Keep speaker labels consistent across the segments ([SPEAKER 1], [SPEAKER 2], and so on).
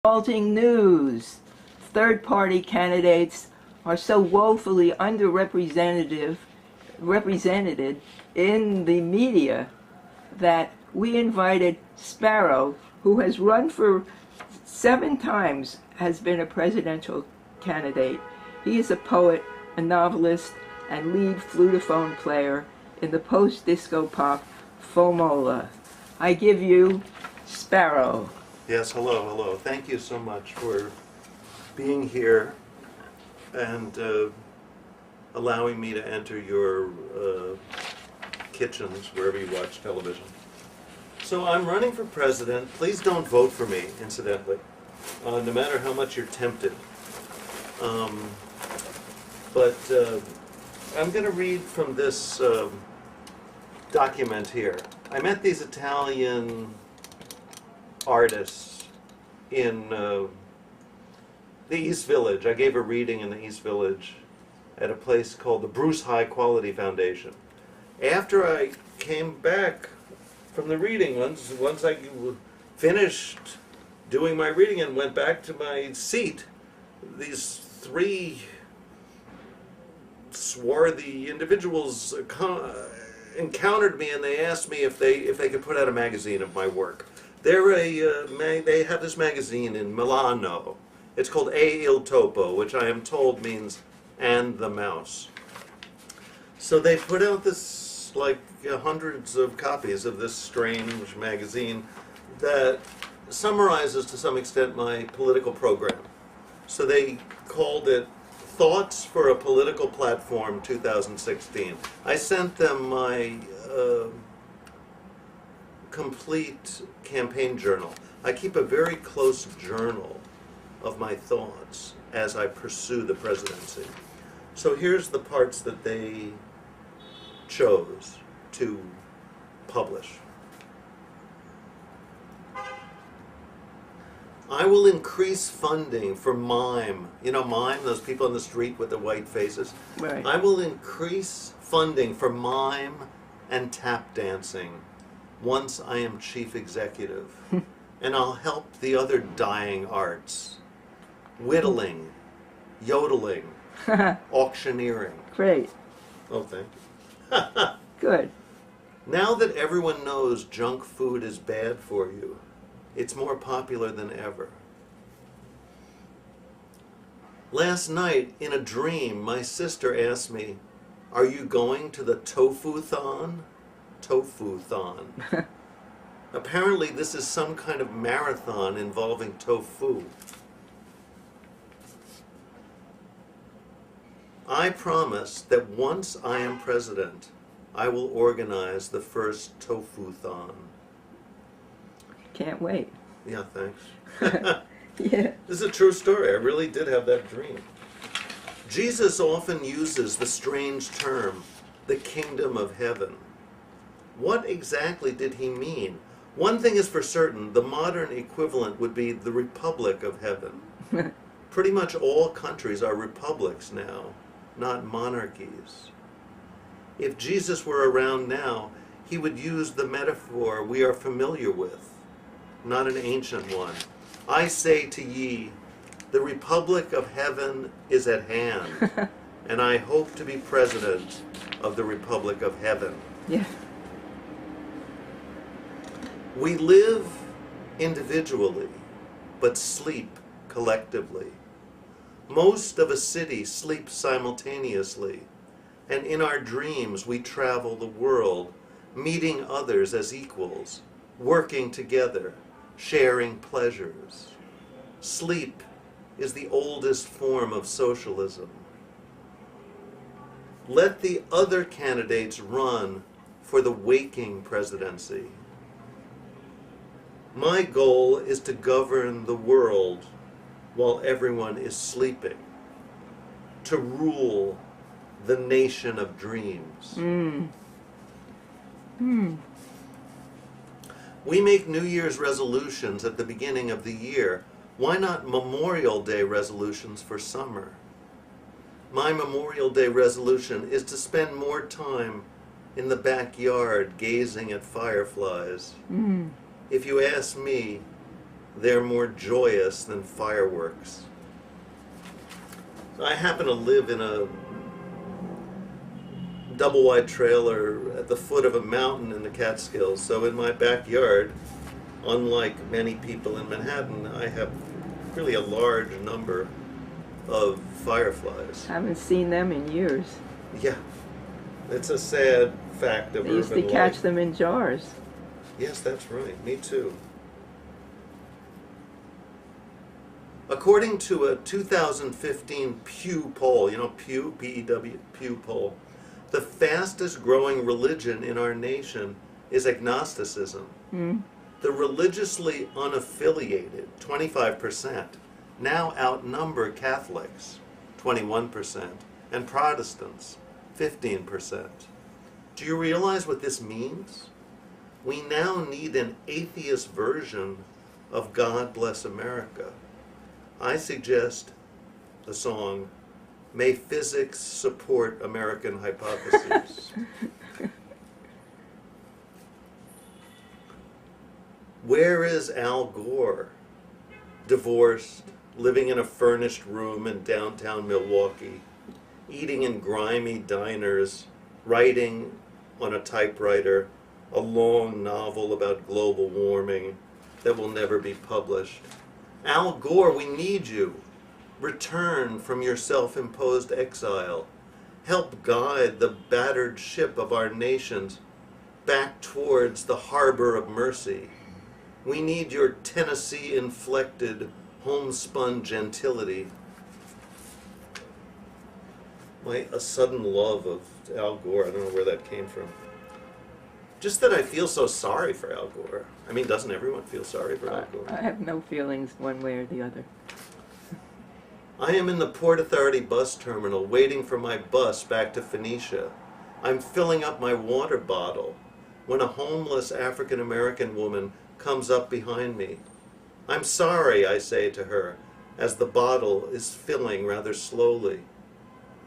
[SPEAKER 1] Revolting news. Third-party candidates are so woefully underrepresented in the media that we invited Sparrow, who has run for 7 times, has been a presidential candidate. He is a poet, a novelist, and lead flutophone player in the post-disco pop Foamola. I give you Sparrow.
[SPEAKER 2] Yes, hello, hello. Thank you so much for being here and allowing me to enter your kitchens, wherever you watch television. So I'm running for president. Please don't vote for me, incidentally, no matter how much you're tempted. But I'm going to read from this document here. I met these Italian artists in the East Village. I gave a reading in the East Village at a place called the Bruce High Quality Foundation. After I came back from the reading, once I finished doing my reading and went back to my seat, these 3 swarthy individuals encountered me, and they asked me if they could put out a magazine of my work. They have this magazine in Milano. It's called A Il Topo, which I am told means "and the mouse." So they put out this, like, hundreds of copies of this strange magazine that summarizes to some extent my political program. So they called it Thoughts for a Political Platform 2016. I sent them my complete campaign journal. I keep a very close journal of my thoughts as I pursue the presidency. So here's the parts that they chose to publish. I will increase funding for MIME. You know MIME, those people on the street with the white faces?
[SPEAKER 1] Right.
[SPEAKER 2] I will increase funding for MIME and tap dancing once I am chief executive. And I'll help the other dying arts. Whittling, yodeling, auctioneering.
[SPEAKER 1] Great.
[SPEAKER 2] Oh, thank you.
[SPEAKER 1] Good.
[SPEAKER 2] Now that everyone knows junk food is bad for you, it's more popular than ever. Last night, in a dream, my sister asked me, "Are you going to the tofu-thon?" Tofu-thon. Apparently this is some kind of marathon involving tofu. I promise that once I am president, I will organize the first tofu-thon.
[SPEAKER 1] Can't wait.
[SPEAKER 2] Yeah, thanks.
[SPEAKER 1] Yeah.
[SPEAKER 2] This is a true story. I really did have that dream. Jesus often uses the strange term, the kingdom of heaven. What exactly did he mean? One thing is for certain, the modern equivalent would be the Republic of Heaven. Pretty much all countries are republics now, not monarchies. If Jesus were around now, he would use the metaphor we are familiar with, not an ancient one. I say to ye, the Republic of Heaven is at hand, and I hope to be president of the Republic of Heaven.
[SPEAKER 1] Yeah.
[SPEAKER 2] We live individually, but sleep collectively. Most of a city sleeps simultaneously, and in our dreams we travel the world, meeting others as equals, working together, sharing pleasures. Sleep is the oldest form of socialism. Let the other candidates run for the waking presidency. My goal is to govern the world while everyone is sleeping, to rule the nation of dreams. We make New Year's resolutions at the beginning of the year. Why not Memorial Day resolutions for summer? My Memorial Day resolution is to spend more time in the backyard gazing at fireflies. If you ask me, they're more joyous than fireworks. I happen to live in a double-wide trailer at the foot of a mountain in the Catskills, so in my backyard, unlike many people in Manhattan, I have really a large number of fireflies.
[SPEAKER 1] Haven't seen them in years.
[SPEAKER 2] Yeah, it's a sad fact of urban life.
[SPEAKER 1] They used to catch them in jars.
[SPEAKER 2] Yes, that's right. Me too. According to a 2015 Pew poll, you know Pew, P-E-W, Pew poll, the fastest growing religion in our nation is agnosticism. The religiously unaffiliated, 25%, now outnumber Catholics, 21%, and Protestants, 15%. Do you realize what this means? We now need an atheist version of God Bless America. I suggest the song, May Physics Support American Hypotheses. Where is Al Gore? Divorced, living in a furnished room in downtown Milwaukee, eating in grimy diners, writing on a typewriter a long novel about global warming that will never be published. Al Gore, we need you. Return from your self-imposed exile. Help guide the battered ship of our nations back towards the harbor of mercy. We need your Tennessee-inflected, homespun gentility. A sudden love of Al Gore, I don't know where that came from. Just that I feel so sorry for Al Gore. I mean, doesn't everyone feel sorry for Al Gore?
[SPEAKER 1] I have no feelings one way or the other.
[SPEAKER 2] I am in the Port Authority bus terminal waiting for my bus back to Phoenicia. I'm filling up my water bottle when a homeless African-American woman comes up behind me. I'm sorry, I say to her, as the bottle is filling rather slowly.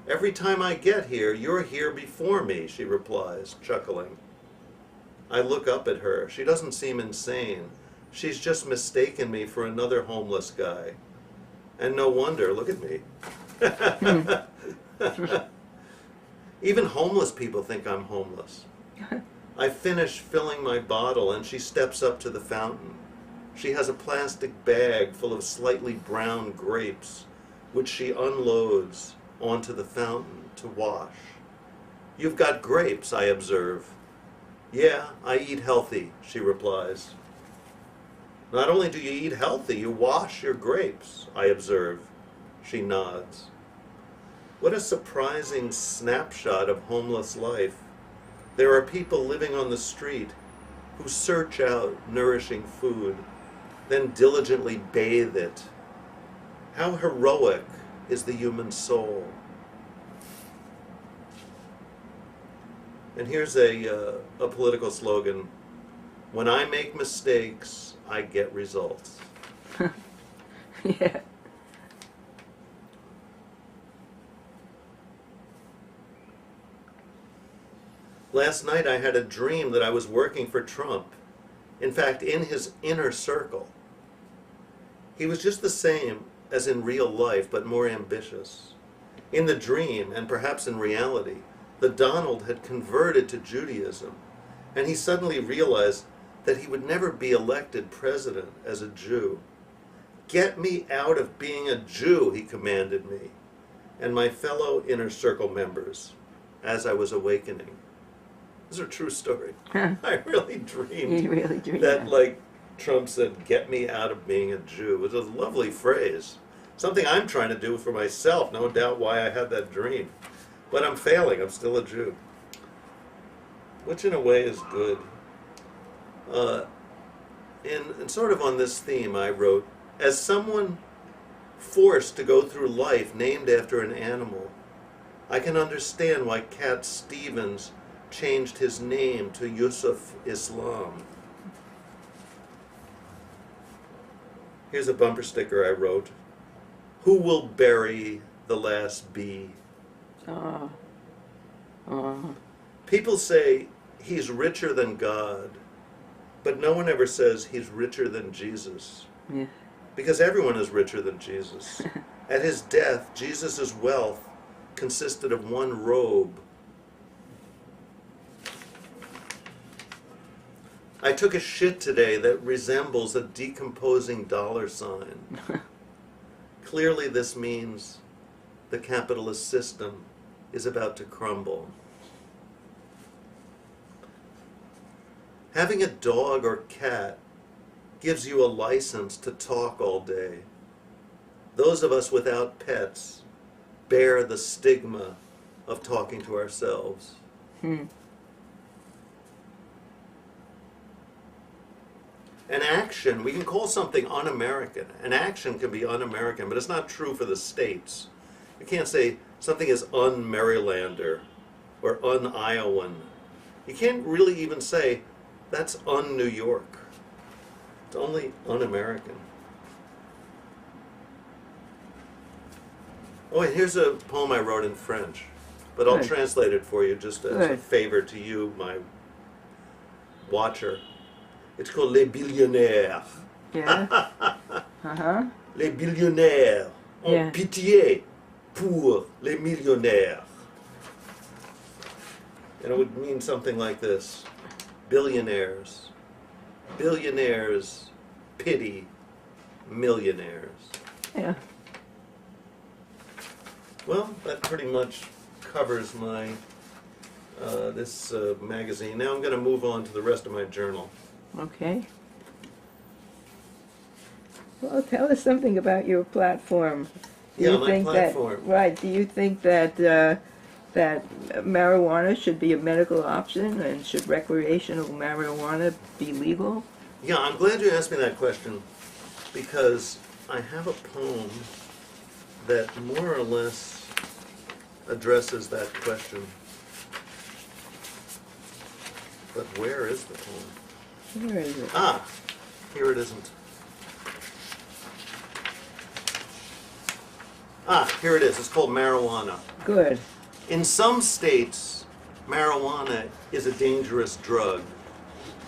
[SPEAKER 2] Every time I get here, you're here before me, she replies, chuckling. I look up at her. She doesn't seem insane. She's just mistaken me for another homeless guy. And no wonder, look at me. Even homeless people think I'm homeless. I finish filling my bottle and she steps up to the fountain. She has a plastic bag full of slightly brown grapes, which she unloads onto the fountain to wash. You've got grapes, I observe. Yeah, I eat healthy, she replies. Not only do you eat healthy, you wash your grapes, I observe. She nods. What a surprising snapshot of homeless life. There are people living on the street who search out nourishing food, then diligently bathe it. How heroic is the human soul. And here's a political slogan. When I make mistakes, I get results.
[SPEAKER 1] Yeah.
[SPEAKER 2] Last night I had a dream that I was working for Trump. In fact, in his inner circle. He was just the same as in real life, but more ambitious. In the dream, and perhaps in reality, the Donald had converted to Judaism, and he suddenly realized that he would never be elected president as a Jew. Get me out of being a Jew, he commanded me, and my fellow inner circle members, as I was awakening. This is a true story. I really dreamed,
[SPEAKER 1] You really dreamed
[SPEAKER 2] that,
[SPEAKER 1] that.
[SPEAKER 2] like Trump said, get me out of being a Jew. It was a lovely phrase. Something I'm trying to do for myself, no doubt why I had that dream. But I'm failing, I'm still a Jew. Which in a way is good. And sort of on this theme I wrote, as someone forced to go through life named after an animal, I can understand why Cat Stevens changed his name to Yusuf Islam. Here's a bumper sticker I wrote. Who will bury the last bee? People say he's richer than God, but no one ever says he's richer than Jesus.
[SPEAKER 1] Yeah.
[SPEAKER 2] Because everyone is richer than Jesus. At his death, Jesus' wealth consisted of one robe. I took a shit today that resembles a decomposing dollar sign. Clearly this means the capitalist system is about to crumble. Having a dog or cat gives you a license to talk all day. Those of us without pets bear the stigma of talking to ourselves. An action, we can call something un-American. An action can be un-American, but it's not true for the states. You can't say something is un-Marylander or un-Iowan. You can't really even say that's un-New York. It's only un-American. Oh, and here's a poem I wrote in French, but I'll
[SPEAKER 1] Good.
[SPEAKER 2] translate it for you just as a
[SPEAKER 1] Good.
[SPEAKER 2] favor to you, my watcher. It's called Les Billionnaires.
[SPEAKER 1] Yeah. Uh-huh.
[SPEAKER 2] Les billionnaires ont
[SPEAKER 1] Yeah.
[SPEAKER 2] pitié pour les millionnaires. And it would mean something like this. Billionaires. Billionaires pity millionaires.
[SPEAKER 1] Yeah.
[SPEAKER 2] Well, that pretty much covers my this magazine. Now I'm going to move on to the rest of my journal.
[SPEAKER 1] Okay. Well, tell us something about your platform. Do
[SPEAKER 2] Yeah,
[SPEAKER 1] you
[SPEAKER 2] my
[SPEAKER 1] think
[SPEAKER 2] platform.
[SPEAKER 1] That, right. Do you think that that marijuana should be a medical option, and should recreational marijuana be legal?
[SPEAKER 2] Yeah, I'm glad you asked me that question, because I have a poem that more or less addresses that question. But where is the poem?
[SPEAKER 1] Where is it?
[SPEAKER 2] Ah, here it isn't. Ah, here it is. It's called Marijuana.
[SPEAKER 1] Good.
[SPEAKER 2] In some states, marijuana is a dangerous drug.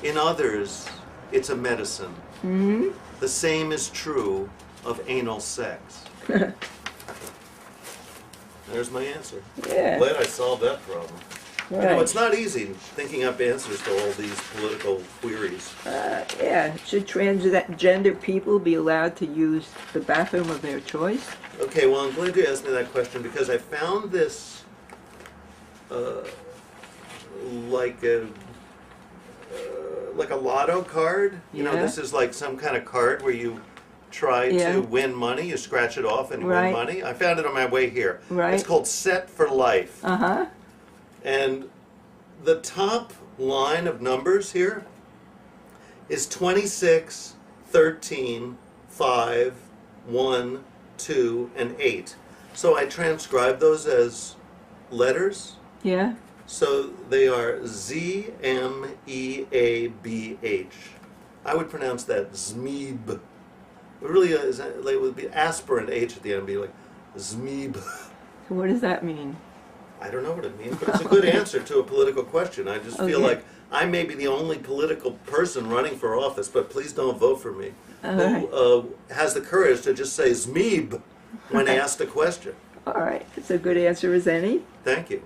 [SPEAKER 2] In others, it's a medicine.
[SPEAKER 1] Hmm.
[SPEAKER 2] The same is true of anal sex. There's my answer.
[SPEAKER 1] Yeah.
[SPEAKER 2] Glad I solved that problem.
[SPEAKER 1] Right.
[SPEAKER 2] You know, it's not easy thinking up answers to all these political queries.
[SPEAKER 1] Yeah. Should transgender people be allowed to use the bathroom of their choice?
[SPEAKER 2] Okay, well, I'm glad you asked me that question, because I found this like a lotto card. You know,
[SPEAKER 1] Yeah.
[SPEAKER 2] this is like some kind of card where you try
[SPEAKER 1] Yeah.
[SPEAKER 2] to win money. You scratch it off and you
[SPEAKER 1] Right.
[SPEAKER 2] win money. I found it on my way here.
[SPEAKER 1] Right.
[SPEAKER 2] It's called Set for Life.
[SPEAKER 1] Uh-huh.
[SPEAKER 2] And the top line of numbers here is 26, 13, 5, 1, 2, and 8. So I transcribe those as letters.
[SPEAKER 1] Yeah.
[SPEAKER 2] So they are ZMEABH. I would pronounce that Zmeeb. It really is, like, it would be aspirant H at the end, be like Zmeeb.
[SPEAKER 1] So what does that mean?
[SPEAKER 2] I don't know what it means, but it's a good answer to a political question. I just feel
[SPEAKER 1] Okay.
[SPEAKER 2] like I may be the only political person running for office, but please don't vote for me, who has the courage to just say Zmeeb when asked a question.
[SPEAKER 1] All right. It's a good answer as any.
[SPEAKER 2] Thank you.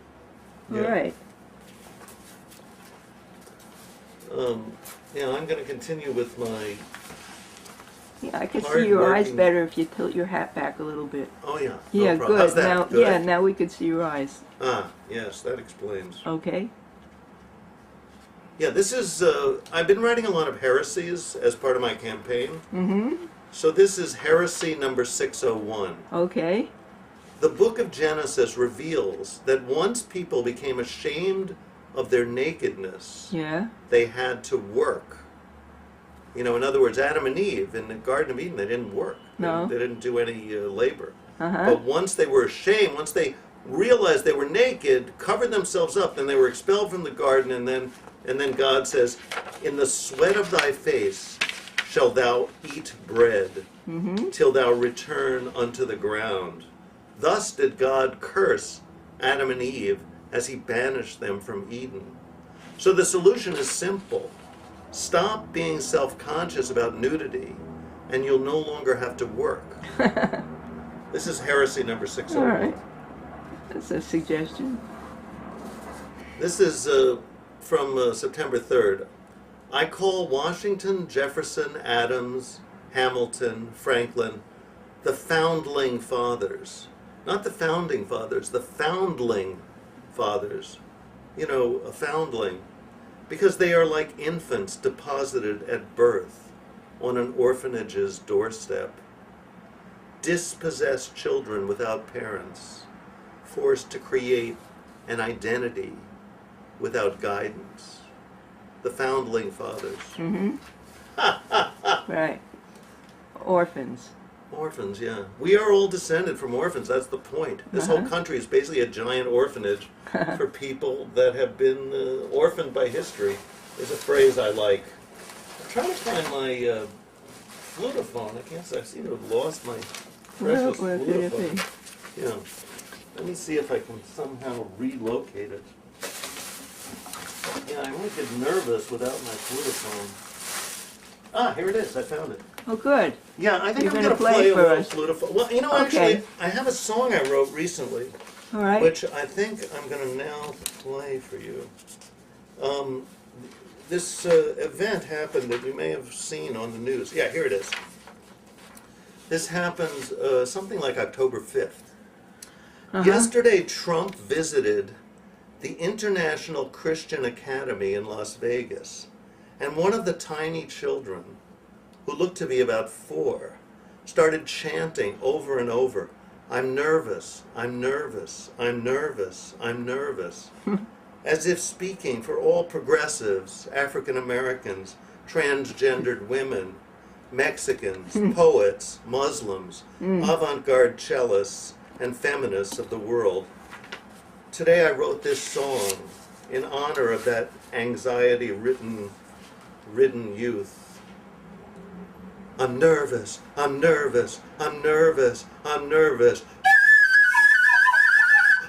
[SPEAKER 1] All right.
[SPEAKER 2] Yeah, I'm going to continue with my...
[SPEAKER 1] Yeah, I can see your eyes
[SPEAKER 2] Hard-working-
[SPEAKER 1] better if you tilt your hat back a little bit.
[SPEAKER 2] Oh, yeah.
[SPEAKER 1] Yeah,
[SPEAKER 2] no problem.
[SPEAKER 1] good.
[SPEAKER 2] How's that?
[SPEAKER 1] Now,
[SPEAKER 2] Good?
[SPEAKER 1] yeah, now we can see your eyes.
[SPEAKER 2] Ah, yes, that explains.
[SPEAKER 1] Okay.
[SPEAKER 2] Yeah, this is... I've been writing a lot of heresies as part of my campaign.
[SPEAKER 1] Mm-hmm.
[SPEAKER 2] So this is heresy number 601.
[SPEAKER 1] Okay.
[SPEAKER 2] The book of Genesis reveals that once people became ashamed of their nakedness,
[SPEAKER 1] Yeah.
[SPEAKER 2] they had to work. You know, in other words, Adam and Eve in the Garden of Eden, they didn't work.
[SPEAKER 1] No.
[SPEAKER 2] They didn't do any labor.
[SPEAKER 1] Uh-huh.
[SPEAKER 2] But once they were ashamed, once they realized they were naked, covered themselves up, then they were expelled from the garden, and then God says, "In the sweat of thy face shalt thou eat bread, till thou return unto the ground." Thus did God curse Adam and Eve as he banished them from Eden. So the solution is simple. Stop being self-conscious about nudity and you'll no longer have to work. This is heresy number 601.
[SPEAKER 1] All right. That's a suggestion.
[SPEAKER 2] This is from September 3rd. I call Washington, Jefferson, Adams, Hamilton, Franklin, the foundling fathers. Not the founding fathers, the foundling fathers. You know, a foundling. Because they are like infants deposited at birth on an orphanage's doorstep. Dispossessed children without parents, forced to create an identity without guidance. The foundling fathers.
[SPEAKER 1] Mm-hmm. Right. Orphans.
[SPEAKER 2] Orphans, yeah. We are all descended from orphans, that's the point. This whole country is basically a giant orphanage for people that have been orphaned by history. Is a phrase I like. I'm trying to find my flutophone. I seem to have lost my precious flutophone. Yeah. Let me see if I can somehow relocate it. Yeah, I won't get nervous without my flutophone. Ah, here it is. I found it.
[SPEAKER 1] Oh, good.
[SPEAKER 2] Yeah, I think
[SPEAKER 1] You're
[SPEAKER 2] I'm
[SPEAKER 1] gonna
[SPEAKER 2] going to play a
[SPEAKER 1] for
[SPEAKER 2] little
[SPEAKER 1] us.
[SPEAKER 2] flutophone. Well, you know,
[SPEAKER 1] Okay.
[SPEAKER 2] actually, I have a song I wrote recently,
[SPEAKER 1] All right.
[SPEAKER 2] which I think I'm going to now play for you. This event happened that you may have seen on the news. Yeah, here it is. This happened something like October 5th. Yesterday, Trump visited the International Christian Academy in Las Vegas, and one of the tiny children, who looked to be about 4, started chanting over and over, "I'm nervous, I'm nervous, I'm nervous, I'm nervous," as if speaking for all progressives, African Americans, transgendered women, Mexicans, poets, Muslims, avant-garde cellists, and feminists of the world. Today I wrote this song in honor of that anxiety-ridden youth. I'm nervous, I'm nervous, I'm nervous, I'm nervous.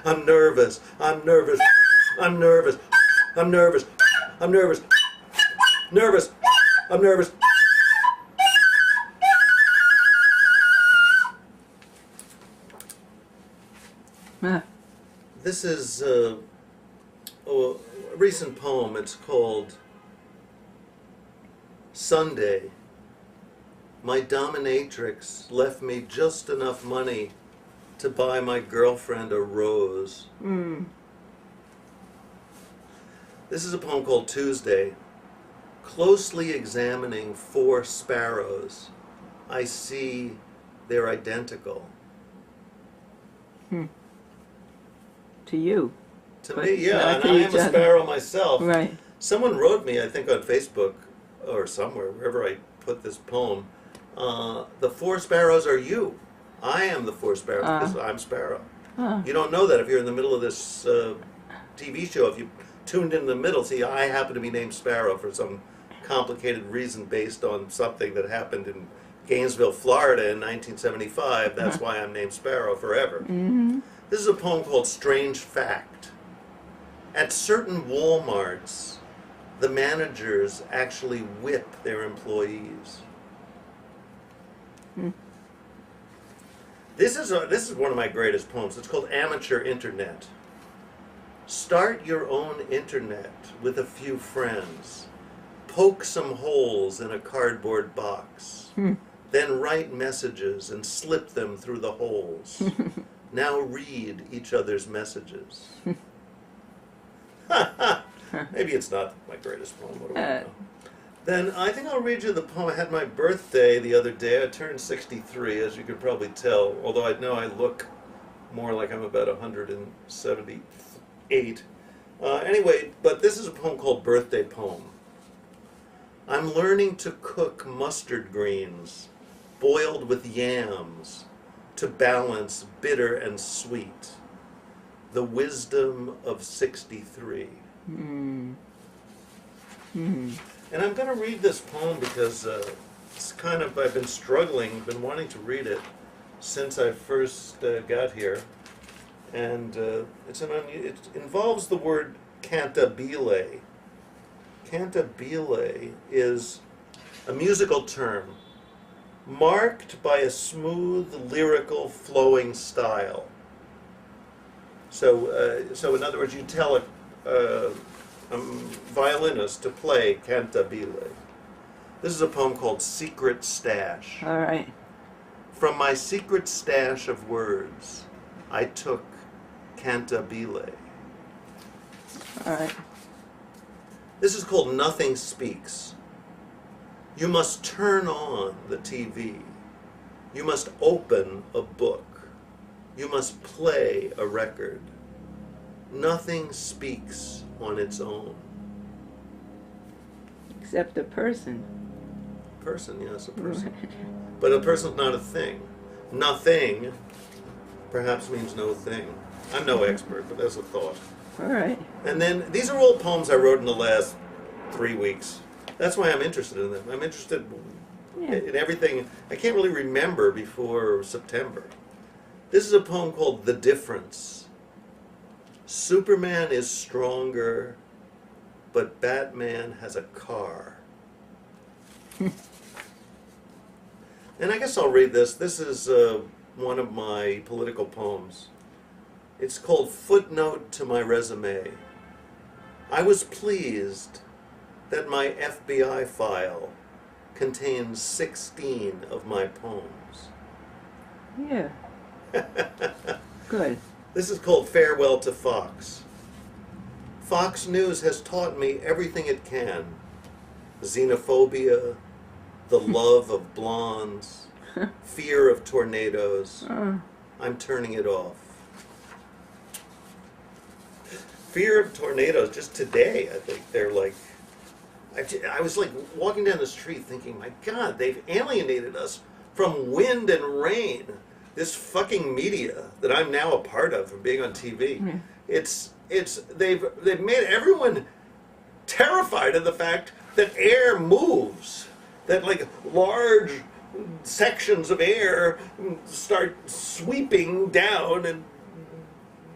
[SPEAKER 2] I'm nervous, I'm nervous, I'm nervous, I'm nervous, I'm nervous, nervous, I'm nervous. This is a recent poem. It's called Sunday. My dominatrix left me just enough money to buy my girlfriend a rose. This is a poem called Tuesday. Closely examining 4 sparrows, I see they're identical.
[SPEAKER 1] To you.
[SPEAKER 2] To
[SPEAKER 1] But
[SPEAKER 2] me, yeah,
[SPEAKER 1] not
[SPEAKER 2] and
[SPEAKER 1] to
[SPEAKER 2] I
[SPEAKER 1] each
[SPEAKER 2] am a
[SPEAKER 1] other.
[SPEAKER 2] sparrow myself.
[SPEAKER 1] Right.
[SPEAKER 2] Someone wrote me, I think on Facebook or somewhere, wherever I put this poem, the 4 sparrows are you. I am the 4 sparrows because I'm Sparrow. You don't know that if you're in the middle of this TV show. If you tuned in the middle, see, I happen to be named Sparrow for some complicated reason based on something that happened in Gainesville, Florida in 1975. That's why I'm named Sparrow forever. This is a poem called Strange Fact. At certain Walmarts, the managers actually whip their employees. This is one of my greatest poems. It's called Amateur Internet. Start your own internet with a few friends. Poke some holes in a cardboard box. Then write messages and slip them through the holes. Now read each other's messages. Maybe it's not my greatest poem. What do I know? Then I think I'll read you the poem. I had my birthday the other day. I turned 63, as you could probably tell, although I know I look more like I'm about 178. Anyway, but this is a poem called Birthday Poem. I'm learning to cook mustard greens, boiled with yams, to balance bitter and sweet. The wisdom of 63. And I'm going to read this poem because it's kind of, I've been struggling, been wanting to read it since I first got here. And it involves the word cantabile. Cantabile is a musical term marked by a smooth, lyrical, flowing style. So in other words, you tell a violinist to play cantabile. This is a poem called Secret Stash.
[SPEAKER 1] All right.
[SPEAKER 2] From my secret stash of words, I took cantabile.
[SPEAKER 1] All right.
[SPEAKER 2] This is called Nothing Speaks. You must turn on the TV. You must open a book. You must play a record. Nothing speaks on its own.
[SPEAKER 1] Except a person.
[SPEAKER 2] Person, yes, a person. But a person's not a thing. Nothing perhaps means no thing. I'm no expert, but that's a thought.
[SPEAKER 1] All right.
[SPEAKER 2] And then these are all poems I wrote in the last 3 weeks. That's why I'm interested in them. I'm interested in everything. I can't really remember before September. This is a poem called The Difference. Superman is stronger, but Batman has a car. And I guess I'll read this. This is one of my political poems. It's called Footnote to My Resume. I was pleased that my FBI file contains 16 of my poems.
[SPEAKER 1] Yeah. Good.
[SPEAKER 2] This is called Farewell to Fox. Fox News has taught me everything it can. Xenophobia, the love of blondes, fear of tornadoes. I'm turning it off. Fear of tornadoes, just today, I think they're like, I was like walking down the street thinking, my God, they've alienated us from wind and rain. This fucking media that I'm now a part of from being on TV. They've made everyone terrified of the fact that air moves, that like large sections of air start sweeping down and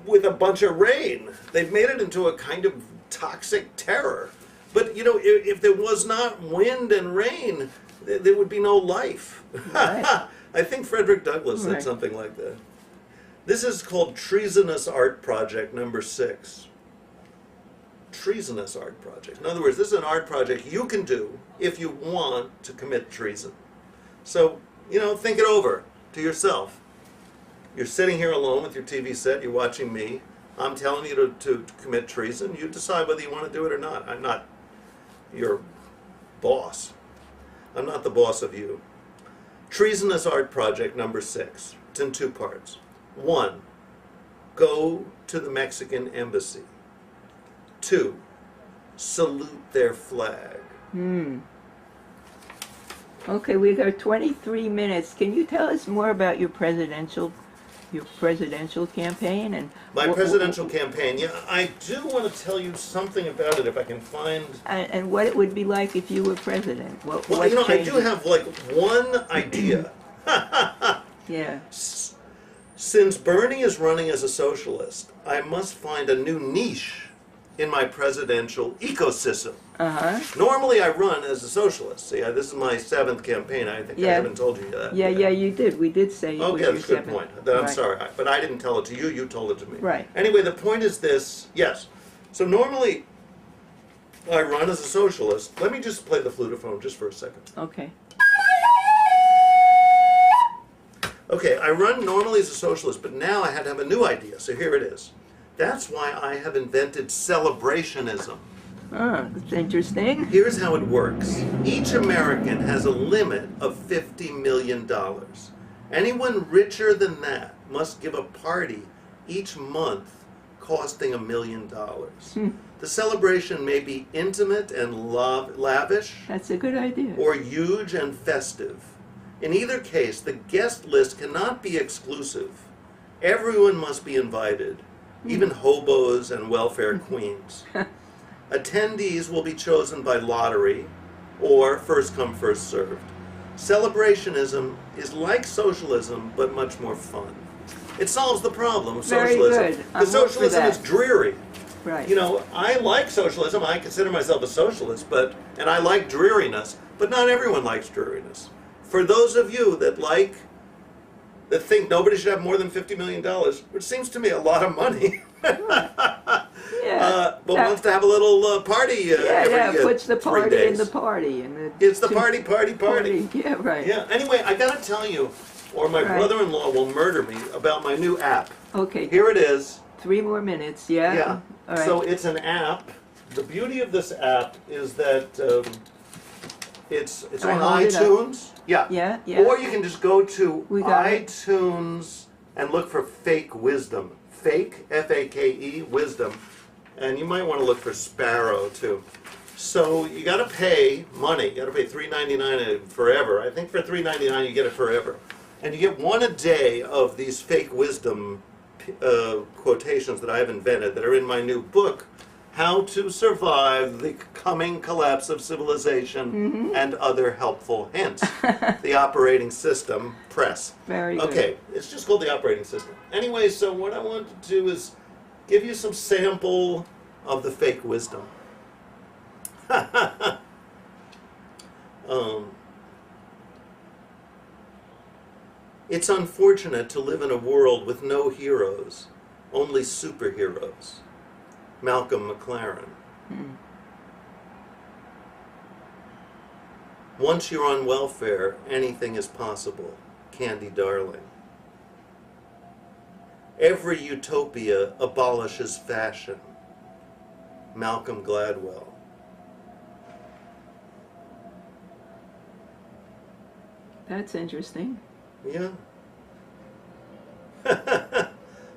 [SPEAKER 2] with a bunch of rain. They've made it into a kind of toxic terror. But, you know, if there was not wind and rain, there would be no life. Right. I think Frederick Douglass said something like that. This is called Treasonous Art Project number 6. Treasonous Art Project. In other words, this is an art project you can do if you want to commit treason. So, you know, think it over to yourself. You're sitting here alone with your TV set, you're watching me. I'm telling you to commit treason. You decide whether you want to do it or not. I'm not your boss. I'm not the boss of you. Treasonous Art Project number 6. It's in 2 parts. 1, go to the Mexican embassy. 2, salute their flag.
[SPEAKER 1] Okay, we got 23 minutes. Can you tell us more about your presidential campaign and
[SPEAKER 2] my presidential campaign? Yeah, I do want to tell you something about it if I can find.
[SPEAKER 1] And what it would be like if you were president.
[SPEAKER 2] Well, you know, I do have like one idea.
[SPEAKER 1] Yeah.
[SPEAKER 2] Since Bernie is running as a socialist, I must find a new niche in my presidential ecosystem. Normally I run as a socialist. See, this is my 7th campaign. I think I haven't told you that.
[SPEAKER 1] Yeah, you did. We did say it was your 7th.
[SPEAKER 2] Okay, that's a good point. I'm sorry, but I didn't tell it to you. You told it to me.
[SPEAKER 1] Right.
[SPEAKER 2] Anyway, the point is this. Yes. So normally I run as a socialist. Let me just play the flutophone just for a second.
[SPEAKER 1] Okay.
[SPEAKER 2] Okay, I run normally as a socialist, but now I had to have a new idea. So here it is. That's why I have invented celebrationism.
[SPEAKER 1] That's interesting.
[SPEAKER 2] Here's how it works. Each American has a limit of $50 million. Anyone richer than that must give a party each month costing $1 million. The celebration may be intimate and lavish.
[SPEAKER 1] That's a good idea.
[SPEAKER 2] Or huge and festive. In either case, the guest list cannot be exclusive. Everyone must be invited, even hobos and welfare queens. Attendees will be chosen by lottery or first come, first served. Celebrationism is like socialism, but much more fun. It solves the problem of socialism.
[SPEAKER 1] Very good.
[SPEAKER 2] The socialism is dreary.
[SPEAKER 1] Right.
[SPEAKER 2] You know, I like socialism. I consider myself a socialist, and I like dreariness, but not everyone likes dreariness. for those of you that think nobody should have more than $50 million, which seems to me a lot of money. But wants to have a little party every
[SPEAKER 1] puts the
[SPEAKER 2] 3
[SPEAKER 1] party
[SPEAKER 2] days.
[SPEAKER 1] in the party. And
[SPEAKER 2] It's the party.
[SPEAKER 1] Yeah, right.
[SPEAKER 2] Yeah. Anyway, I gotta tell you, or my brother-in-law will murder me, about my new app.
[SPEAKER 1] Okay.
[SPEAKER 2] Here it is.
[SPEAKER 1] 3 more minutes, yeah?
[SPEAKER 2] Yeah.
[SPEAKER 1] All right.
[SPEAKER 2] So it's an app. The beauty of this app is that it's on iTunes. Yeah.
[SPEAKER 1] Yeah.
[SPEAKER 2] Or you can just go to
[SPEAKER 1] it.
[SPEAKER 2] iTunes and look for Fake Wisdom. Fake, F-A-K-E, Wisdom. And you might want to look for Sparrow, too. So you got to pay money. You got to pay $3.99 forever. I think for $3.99 you get it forever. And you get 1 a day of these fake wisdom quotations that I've invented that are in my new book, How to Survive the Coming Collapse of Civilization and Other Helpful Hints. The Operating System Press.
[SPEAKER 1] Very good.
[SPEAKER 2] Okay, it's just called the Operating System. Anyway, so what I want to do is give you some sample of the fake wisdom. It's unfortunate to live in a world with no heroes, only superheroes. Malcolm McLaren. Once you're on welfare, anything is possible. Candy Darling. Every utopia abolishes fashion. Malcolm Gladwell.
[SPEAKER 1] That's interesting.
[SPEAKER 2] Yeah.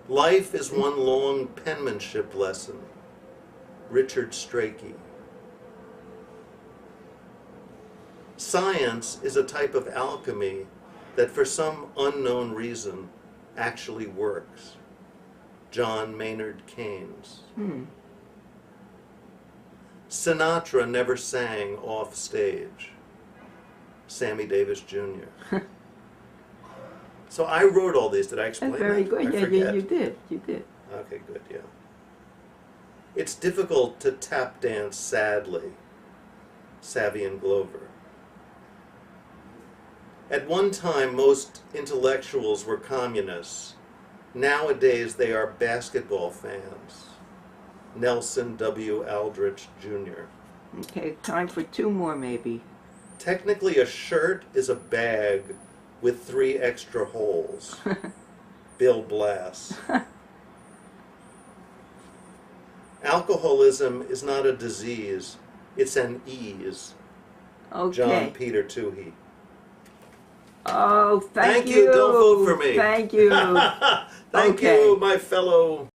[SPEAKER 2] Life is one long penmanship lesson. Richard Strachey. Science is a type of alchemy that for some unknown reason actually works. John Maynard Keynes. Sinatra never sang off stage. Sammy Davis Jr. So I wrote all these. Did I explain
[SPEAKER 1] That's very
[SPEAKER 2] that?
[SPEAKER 1] good.
[SPEAKER 2] I
[SPEAKER 1] Yeah,
[SPEAKER 2] forget.
[SPEAKER 1] you did. You did.
[SPEAKER 2] Okay, good, yeah. It's difficult to tap dance sadly. Savion Glover. At one time, most intellectuals were communists. Nowadays, they are basketball fans. Nelson W. Aldrich, Jr.
[SPEAKER 1] Okay, time for 2 more maybe.
[SPEAKER 2] Technically, a shirt is a bag with 3 extra holes. Bill Blass. Alcoholism is not a disease, it's an ease.
[SPEAKER 1] Okay.
[SPEAKER 2] John Peter Toohey.
[SPEAKER 1] Oh, thank you.
[SPEAKER 2] Thank you. Don't vote for me.
[SPEAKER 1] Thank you.
[SPEAKER 2] Thank
[SPEAKER 1] Okay.
[SPEAKER 2] you, my fellow